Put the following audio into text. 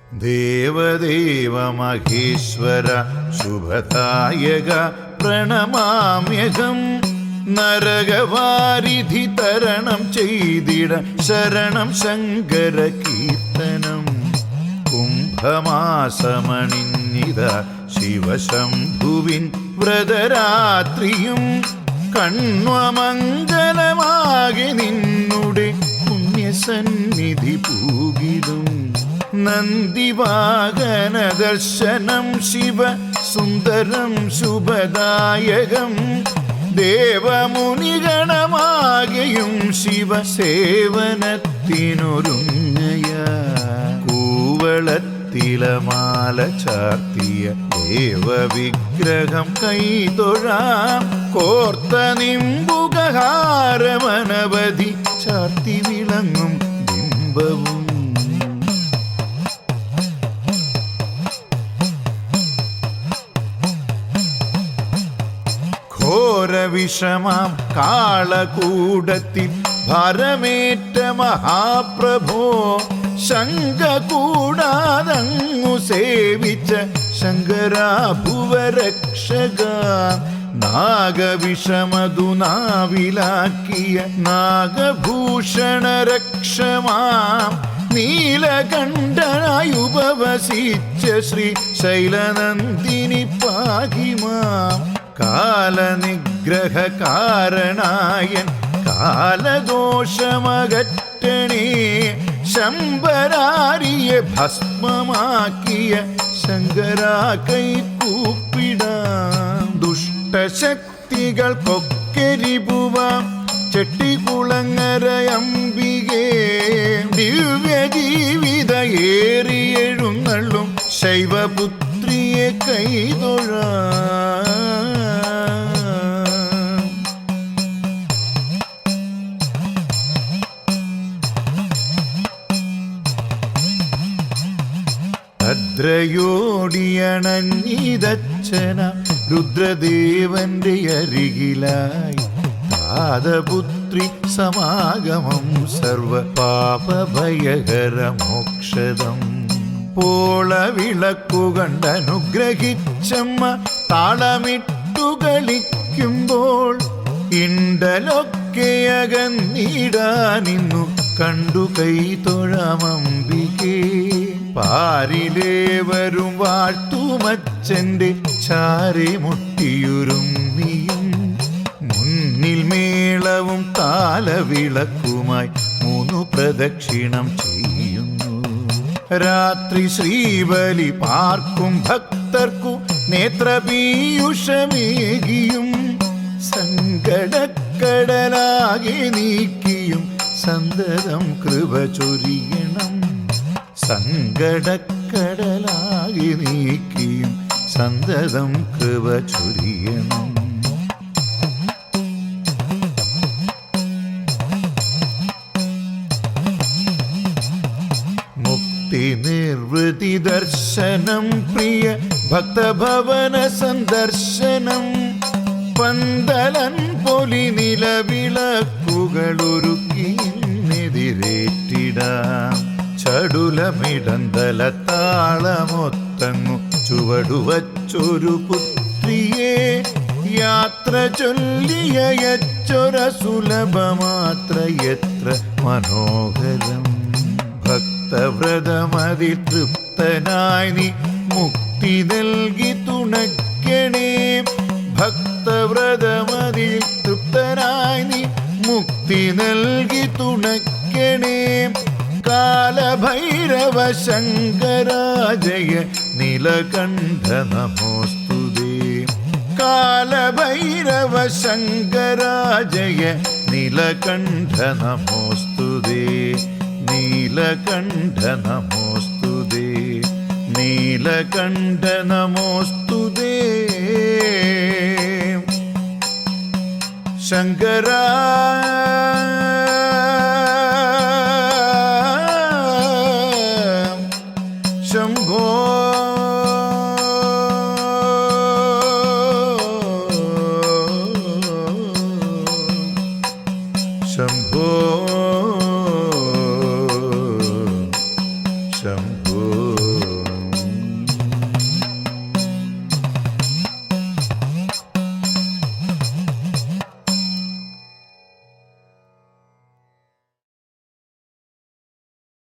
ദേവദേവ മഹേശ്വര ശുഭദായക പ്രണമാമ്യഹം. നരകവാരിധി തരണം ചെയ്തിട ശരണം ശങ്കര കീർത്തനം. കുംഭമാസമണിഞ്ഞിത ശിവശംഭുവിൻ വ്രതരാത്രിയും കണ്വമംഗലമാകെ നിന്നുടെ പുണ്യസന്നിധി പൂകിടും. നന്ദിവാഹന ദർശനം ശിവ സുന്ദരം ശുഭദായകം. ദേവമുനിഗണമാകെയും ശിവ സേവനത്തിനൊരുങ്ങയ. കൂവളത്തിലമാല ചാർത്തിയ ദേവവിഗ്രഹം കൈതൊഴാം. കോർത്ത നിമ്പുകഹാരമനവധി ചാർത്തി വിളങ്ങും ബിംബവും. ഘോരവിഷമാം കാളകൂടത്തിൽ ഭരമേറ്റ മഹാപ്രഭോ. ശങ്ക കൂടാതങ്ങു സേവിച്ച ശങ്കരാഭുവരക്ഷക. നാഗവിഷമതു നാവിലാക്കിയ നാഗഭൂഷണരക്ഷമാം. നീലകണ്ഠനായി ഉപവസിച്ച ശ്രീ ശൈലനന്ദിനി പാഹിമാം. കാലനിഗ്രഹകാരണായൻ കാലദോഷമകറ്റണേ. ശംബരാരിയെ ഭസ്മമാക്കിയ ശങ്കരാ കൈകൂപ്പിടാം. ദുഷ്ടശക്തികൾക്കൊക്കെരിപുവാം ചെട്ടികുളങ്ങരയംബികേ. ദിവ്യജീവിത ഏറിയെഴുന്നള്ളും ശൈവപുത്രിയെ കൈതൊഴാം. ഭദ്രയോടിയണഞ്ഞിതച്ഛന രുദ്രദേവന്റെ അരികിലായി. പാദപുത്രി സമാഗമം സർവ പാപഭയകര മോക്ഷദം. പോളവിളക്കു കണ്ടനുഗ്രഹിച്ചമ്മ താളമിട്ടു കളിക്കുമ്പോൾ. ഇണ്ടലൊക്കെയകന്നിടാനിന്നു കണ്ടു കൈതൊഴാമംബികേ. പാരിലേവരും വാഴ്ത്തുമച്ഛന്റെ ചാരെ മുട്ടിയുരുമ്മിയും. മുന്നിൽ മേളവും താലവിളക്കുമായി 3 പ്രദക്ഷിണം ചെയ്യുന്നു. രാത്രി ശ്രീബലി പാർക്കും ഭക്തർക്കു നേത്രപീയൂഷമേകിയും. സങ്കടക്കടലാകെ നീക്കിയും സന്തതം കൃപ ചൊരിയണം. സങ്കടക്കടലാകെ നീക്കിയും സന്തതം കൃപ ചൊരിയണം. മുക്തി നിർവൃതി ദർശനം പ്രിയ ഭക്തഭവന സന്ദർശനം. പന്തലൻ പൊലി നിലവിളക്കുകളൊരുക്കിയെതിരേറ്റിടാം. ചടുലമിടന്തല താളമൊത്തങ്ങു ചുവടുവച്ചൊരു പുത്രിയെ. യാത്ര ചൊല്ലിയച്ചൊര സുലഭമാത്ര എത്ര മനോഹരം. ഭക്തവ്രതമതി തൃപ്തനായി നീ മുക്തി നൽകി തുണയ്ക്കണേ. ഭക്തവ്രതമതി തൃപ്തനായി നീ മുക്തി നൽകി തുണയ്ക്കണേ. കാലഭൈരവ ശങ്കരാജയ നീലകണ്ഠ നമോസ്തുതേ. കാലഭൈരവ ശങ്കരാജയ നീലകണ്ഠ നമോസ്തുതേ. നീലകണ്ഠ നമോസ്തുതേ. നീലകണ്ഠ നമോസ്തുതേ. ശങ്കരാ